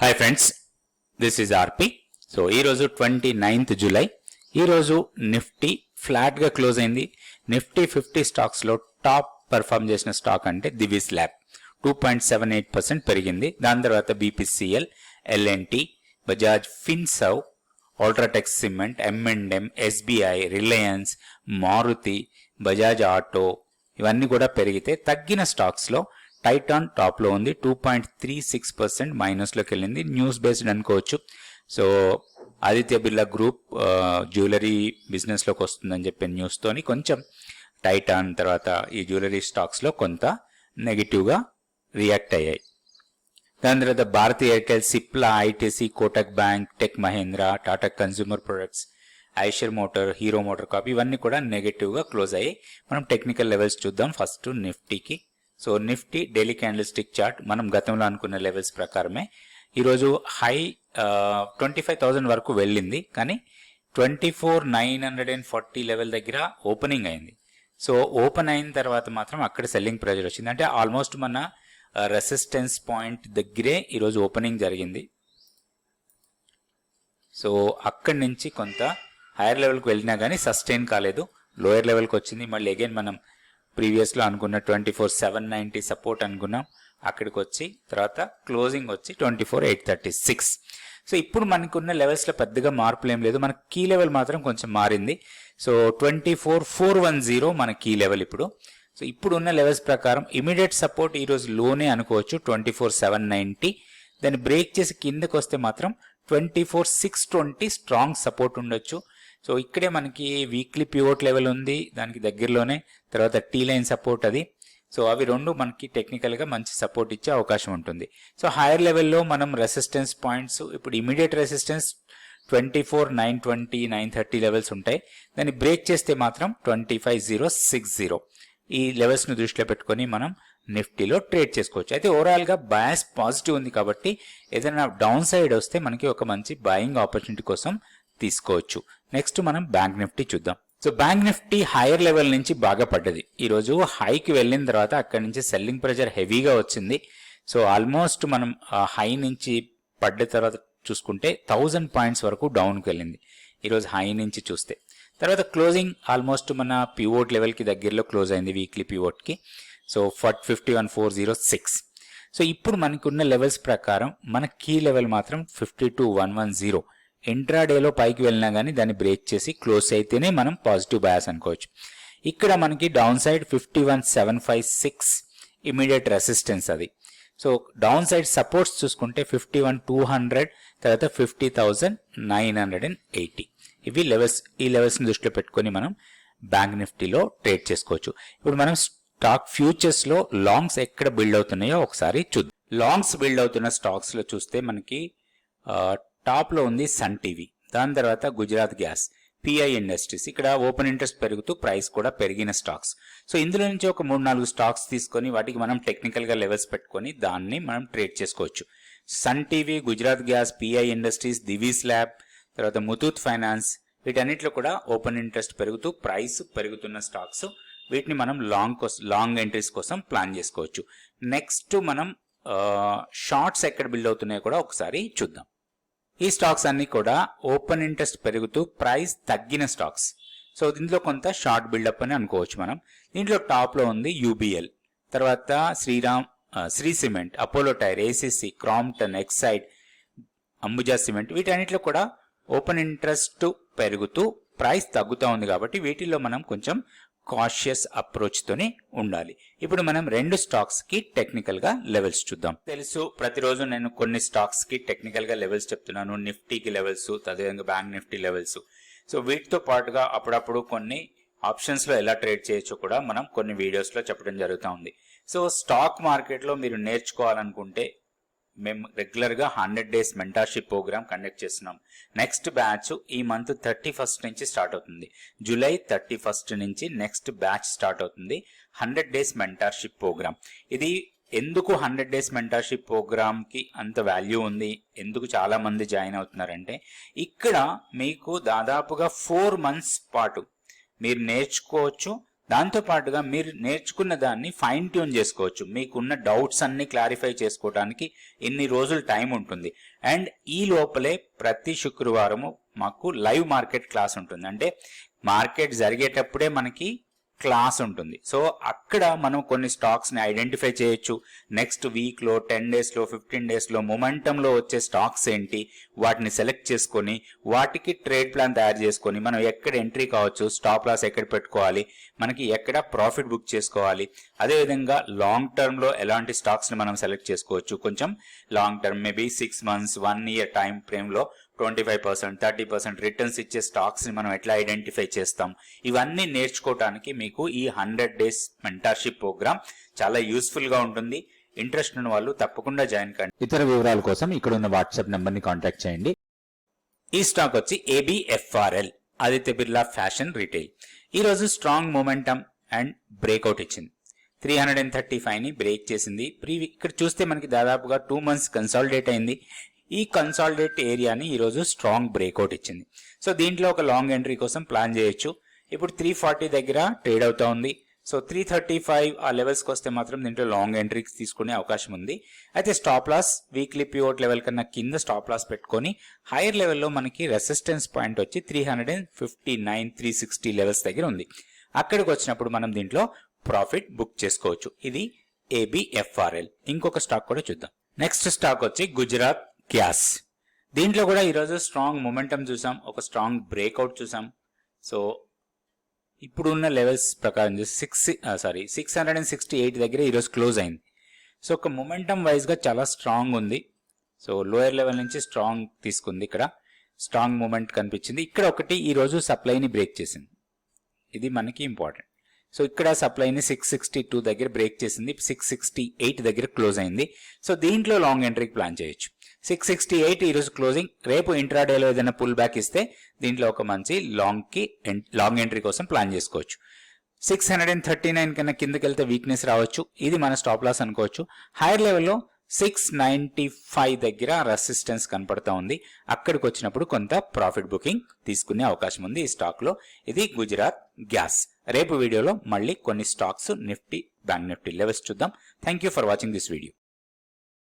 Hi friends, this is RP. So ఈరోజు 29th July. ఈరోజు Nifty ఫ్లాట్గా క్లోజ్ అయింది. నిఫ్టీ 50 స్టాక్స్లో టాప్ పర్ఫామ్ చేసిన స్టాక్ అంటే దివీస్ ల్యాబ్ 2.78% పెరిగింది. దాని తర్వాత BPCL, LNT, Bajaj Finserv, UltraTech Cement, M&M, SBI, Reliance, Maruti, Bajaj Auto ఇవన్నీ కూడా పెరిగితే తగ్గిన స్టాక్స్లో టైటాన్ టాప్లో ఉంది. 2.36% మైనస్లోకి వెళ్ళింది. న్యూస్ బేస్డ్ అనుకోవచ్చు. So Aditya Birla group jewellery బిజినెస్లోకి వస్తుందని చెప్పే న్యూస్తోని కొంచెం టైటాన్ తర్వాత ఈ జ్యువెలరీ స్టాక్స్లో కొంత నెగిటివ్గా రియాక్ట్ అయ్యాయి. దాని తర్వాత Bharti Airtel, Cipla, ITC, Kotak bank, tech Mahindra, Tata consumer products, Eicher motor, Hero motor corp ఇవన్నీ కూడా నెగిటివ్గా క్లోజ్ అయ్యాయి. మనం టెక్నికల్ లెవెల్స్ చూద్దాం. ఫస్ట్ నిఫ్టీకి. So Nifty daily candle stick chart మనం గతంలో అనుకున్న లెవెల్స్ ప్రకారమే ఈరోజు హై 25,000 వరకు వెళ్ళింది, కానీ 24,940 లెవెల్ దగ్గర ఓపెనింగ్ అయింది. సో ఓపెన్ అయిన తర్వాత మాత్రం అక్కడ సెల్లింగ్ ప్రెజర్ వచ్చింది. అంటే ఆల్మోస్ట్ మన రెసిస్టెన్స్ పాయింట్ దగ్గరే ఈరోజు ఓపెనింగ్ జరిగింది. సో అక్కడి నుంచి కొంత హైయర్ లెవెల్కి వెళ్ళినా కానీ సస్టైన్ కాలేదు, లోయర్ లెవెల్కి వచ్చింది. మళ్ళీ అగైన్ మనం ప్రీవియస్లో అనుకున్న 24,790 సపోర్ట్ అనుకున్నాం, అక్కడికి వచ్చి తర్వాత క్లోజింగ్ వచ్చి 24,836. సో ఇప్పుడు మనకున్న లెవెల్స్లో పెద్దగా మార్పులు ఏం లేదు. మన కీ లెవెల్ మాత్రం కొంచెం మారింది. సో 24,410 మన కీ లెవెల్ ఇప్పుడు. సో ఇప్పుడు ఉన్న లెవెల్స్ ప్రకారం ఇమీడియట్ సపోర్ట్ ఈరోజు లోనే అనుకోవచ్చు 24,790. దాన్ని బ్రేక్ చేసి కిందకు వస్తే మాత్రం 24,620 స్ట్రాంగ్ సపోర్ట్ ఉండొచ్చు. సో ఇక్కడే మనకి వీక్లీ పివోట్ లెవెల్ ఉంది దానికి దగ్గరలోనే, తర్వాత టీ లైన్ సపోర్ట్ అది. సో అవి రెండు మనకి టెక్నికల్గా మంచి సపోర్ట్ ఇచ్చే అవకాశం ఉంటుంది. సో హైయర్ లెవెల్లో మనం రెసిస్టెన్స్ పాయింట్స్ ఇప్పుడు ఇమీడియట్ రెసిస్టెన్స్ 24,920, 930 లెవెల్స్ ఉంటాయి. దాన్ని బ్రేక్ చేస్తే మాత్రం 25,060 ఈ లెవెల్స్ను దృష్టిలో పెట్టుకొని మనం నిఫ్టీలో ట్రేడ్ చేసుకోవచ్చు. అయితే ఓవరాల్గా బయాస్ పాజిటివ్ ఉంది కాబట్టి ఏదైనా డౌన్ సైడ్ వస్తే మనకి ఒక మంచి బయింగ్ ఆపర్చునిటీ కోసం తీసుకోవచ్చు. నెక్స్ట్ మనం బ్యాంక్ నిఫ్టీ చూద్దాం. So bank Nifty higher level నుంచి బాగా పడ్డది. ఈరోజు హైకి వెళ్ళిన తర్వాత అక్కడి నుంచి సెల్లింగ్ ప్రెజర్ హెవీగా వచ్చింది. సో ఆల్మోస్ట్ మనం హై నుంచి పడ్డ తర్వాత చూసుకుంటే 1000 పాయింట్స్ వరకు డౌన్కి వెళ్ళింది ఈరోజు హై నుంచి చూస్తే. తర్వాత క్లోజింగ్ ఆల్మోస్ట్ మన పివోట్ లెవెల్కి దగ్గరలో క్లోజ్ అయింది, వీక్లీ పివోట్కి. సో 51,406. సో ఇప్పుడు మనకున్న లెవెల్స్ ప్రకారం మన కీ లెవెల్ మాత్రం 52,110. ఇంట్రాడేలో పైకి వెళ్ళినా కానీ దాన్ని బ్రేక్ చేసి క్లోజ్ అయితేనే మనం పాజిటివ్ బయాస్ అనుకోవచ్చు. ఇక్కడ మనకి డౌన్ సైడ్ 51,756 ఇమీడియట్ రెసిస్టెన్స్ అది. సో డౌన్ సైడ్ సపోర్ట్స్ చూసుకుంటే 51,200, తర్వాత 50,980 ఇవి లెవెల్స్. ఈ లెవెల్స్ని దృష్టిలో పెట్టుకొని మనం బ్యాంక్ నిఫ్టీలో ట్రేడ్ చేసుకోవచ్చు. ఇప్పుడు మనం స్టాక్ ఫ్యూచర్స్లో లాంగ్స్ ఎక్కడ బిల్డ్ అవుతున్నాయో ఒకసారి చూద్దాం. లాంగ్స్ బిల్డ్ అవుతున్న స్టాక్స్లో చూస్తే మనకి టాప్లో ఉంది సన్ టీవీ, దాని తర్వాత గుజరాత్ గ్యాస్, పిఐ ఇండస్ట్రీస్. ఇక్కడ ఓపెన్ ఇంట్రెస్ట్ పెరుగుతూ ప్రైస్ కూడా పెరిగిన స్టాక్స్. సో ఇందులో నుంచి ఒక 3-4 స్టాక్స్ తీసుకొని వాటికి మనం టెక్నికల్గా లెవెల్స్ పెట్టుకొని దాన్ని మనం ట్రేడ్ చేసుకోవచ్చు. Sun TV, Gujarat Gas, PI Industries, Divi's Lab, తర్వాత ముతూత్ ఫైనాన్స్ వీటన్నిటిలో కూడా ఓపెన్ ఇంట్రెస్ట్ పెరుగుతూ ప్రైస్ పెరుగుతున్న స్టాక్స్. వీటిని మనం లాంగ్ ఎంట్రీస్ కోసం ప్లాన్ చేసుకోవచ్చు. నెక్స్ట్ మనం షార్ట్స్ ఎక్కడ బిల్డ్ అవుతున్నాయో కూడా ఒకసారి చూద్దాం. ఈ స్టాక్స్ అన్ని కూడా ఓపెన్ ఇంట్రెస్ట్ పెరుగుతూ ప్రైస్ తగ్గిన స్టాక్స్. సో దీంట్లో కొంత షార్ట్ బిల్డప్ అని అనుకోవచ్చు మనం. దీంట్లో టాప్లో ఉంది యూబీఎల్, తర్వాత Shree Cement, Apollo Tyre, ACC, Crompton, Exide, Ambuja Cement. వీటన్నిటిలో కూడా ఓపెన్ ఇంట్రెస్ట్ పెరుగుతూ ప్రైస్ తగ్గుతూ ఉంది కాబట్టి వీటిల్లో మనం కొంచెం కాషియస్ అప్రోచ్ తోనే ఉండాలి. ఇప్పుడు మనం 2 స్టాక్స్ కి టెక్నికల్ గా లెవెల్స్ చూద్దాం. తెలుసు ప్రతిరోజు నేను కొన్ని స్టాక్స్ కి టెక్నికల్ గా లెవెల్స్ చెప్తున్నాను. నిఫ్టీకి లెవెల్స్, అదేవిధంగా బ్యాంక్ నిఫ్టీ లెవెల్స్. సో వీటితో పాటుగా అప్పుడప్పుడు కొన్ని ఆప్షన్స్ లో ఎలా ట్రేడ్ చేయొచ్చో కూడా మనం కొన్ని వీడియోస్ లో చెప్పడం జరుగుతూ ఉంది. సో స్టాక్ మార్కెట్ లో మీరు నేర్చుకోవాలనుకుంటే మేము రెగ్యులర్గా 100 days మెంటర్షిప్ ప్రోగ్రామ్ కండక్ట్ చేస్తున్నాం. నెక్స్ట్ బ్యాచ్ ఈ మంత్ 31st నుంచి స్టార్ట్ అవుతుంది. జూలై 31st నుంచి నెక్స్ట్ బ్యాచ్ స్టార్ట్ అవుతుంది. 100 days మెంటర్షిప్ ప్రోగ్రామ్. ఇది ఎందుకు 100 days మెంటర్షిప్ ప్రోగ్రామ్కి అంత వాల్యూ ఉంది, ఎందుకు చాలా మంది జాయిన్ అవుతున్నారంటే ఇక్కడ మీకు దాదాపుగా 4 months పాటు మీరు నేర్చుకోవచ్చు. దాంతో పాటుగా మీరు నేర్చుకున్న దాన్ని ఫైన్ ట్యూన్ చేసుకోవచ్చు. మీకున్న డౌట్స్ అన్ని క్లారిఫై చేసుకోవడానికి ఇన్ని రోజులు టైం ఉంటుంది. అండ్ ఈ లోపలే ప్రతి శుక్రవారము మాకు లైవ్ మార్కెట్ క్లాస్ ఉంటుంది. అంటే మార్కెట్ జరిగేటప్పుడే మనకి క్లాస్ ఉంటుంది. సో అక్కడ మనం కొన్ని స్టాక్స్ ని ఐడెంటిఫై చేయొచ్చు. నెక్స్ట్ వీక్ లో 10 days లో 15 days లో మొమెంటం లో వచ్చే స్టాక్స్ ఏంటి, వాటిని సెలెక్ట్ చేసుకొని వాటికి ట్రేడ్ ప్లాన్ తయారు చేసుకొని మనం ఎక్కడ ఎంట్రీ కావచ్చు, స్టాప్ లాస్ ఎక్కడ పెట్టుకోవాలి, మనకి ఎక్కడ ప్రాఫిట్ బుక్ చేసుకోవాలి, అదేవిధంగా లాంగ్ టర్మ్ లో ఎలాంటి స్టాక్స్ ని మనం సెలెక్ట్ చేసుకోవచ్చు. కొంచెం long term maybe 6 months 1 year time frame లో 25% 30% రిటర్న్స్ ఇచ్చే స్టాక్స్ ని మనం ఎట్లా ఐడెంటిఫై చేస్తాం, ఇవన్నీ నేర్చుకోవడానికి మీకు ఈ 100 days మెంటర్షిప్ ప్రోగ్రామ్ చాలా యూస్ఫుల్ గా ఉంటుంది. ఇంట్రెస్ట్ ఉన్న వాళ్ళు తప్పకుండా జాయిన్ కండి. ఇతర వివరాల కోసం ఇక్కడ ఉన్న వాట్సాప్ నెంబర్ ని కాంటాక్ట్ చేయండి. ఈ స్టాక్ వచ్చి ABFRL, Aditya Birla fashion retail. ఈ రోజు స్ట్రాంగ్ మొమెంటం అండ్ బ్రేక్అవుట్ ఇచ్చింది. 335 ని బ్రేక్ చేసింది. ఇక్కడ చూస్తే మనకి దాదాపుగా 2 months కన్సాలిడేట్ అయింది. ఈ కన్సాలిడేట్ ఏరియాని ఈ రోజు స్ట్రాంగ్ బ్రేక్అవుట్ ఇచ్చింది. సో దీంట్లో ఒక లాంగ్ ఎంట్రీ కోసం ప్లాన్ చేయొచ్చు. ఇప్పుడు 340 దగ్గర ట్రేడ్ అవుతా ఉంది. సో 335 ఆ లెవెల్స్ కి వస్తే మాత్రం దీంట్లో లాంగ్ ఎంట్రీ తీసుకునే అవకాశం ఉంది. అయితే stop loss weekly pivot level కన్నా కింద స్టాప్ లాస్ పెట్టుకొని హైయర్ లెవెల్లో మనకి రెసిస్టెన్స్ పాయింట్ వచ్చి 359 360 లెవెల్స్ దగ్గర ఉంది. అక్కడికి వచ్చినప్పుడు మనం దీంట్లో ప్రాఫిట్ బుక్ చేసుకోవచ్చు. ఇది ABFRL. ఇంకొక స్టాక్ కూడా చూద్దాం. నెక్స్ట్ స్టాక్ వచ్చి గుజరాత్ గ్యాస్. దీంట్లో కూడా ఈరోజు స్ట్రాంగ్ మొమెంటం చూసాం, ఒక స్ట్రాంగ్ బ్రేక్అవుట్ చూసాం. సో ఇప్పుడున్న లెవెల్స్ ప్రకారం చూసి 668 దగ్గర ఈరోజు క్లోజ్ అయింది. సో ఒక మొమెంటం వైజ్ గా చాలా స్ట్రాంగ్ ఉంది. సో లోయర్ లెవెల్ నుంచి స్ట్రాంగ్ తీసుకుంది. ఇక్కడ స్ట్రాంగ్ మూమెంట్ కనిపించింది. ఇక్కడ ఒకటి ఈరోజు సప్లైని బ్రేక్ చేసింది. ఇది మనకి ఇంపార్టెంట్. సో ఇక్కడ సప్లైని 662 దగ్గర బ్రేక్ చేసింది. 668 దగ్గర క్లోజ్ అయింది. సో దీంట్లో లాంగ్ ఎంట్రీకి ప్లాన్ చేయొచ్చు. 668 ఈరోజు క్లోజింగ్. రేపు ఇంట్రాడేలో ఏదైనా పుల్ బ్యాక్ ఇస్తే దీంట్లో ఒక మంచి లాంగ్ ఎంట్రీ కోసం ప్లాన్ చేసుకోవచ్చు. 639 కన్నా కిందకి వెళ్తే వీక్నెస్ రావచ్చు. ఇది మన స్టాప్ లాస్ అనుకోవచ్చు. హైయర్ లెవెల్లో 695 దగ్గర రెసిస్టెన్స్ కనపడతా ఉంది. అక్కడికి వచ్చినప్పుడు కొంత ప్రాఫిట్ బుకింగ్ తీసుకునే అవకాశం ఉంది ఈ స్టాక్ లో. ఇది గుజరాత్ గ్యాస్. రేపు వీడియోలో మళ్ళీ కొన్ని stocks Nifty, bank Nifty levels చూద్దాం. Thank you for watching this video.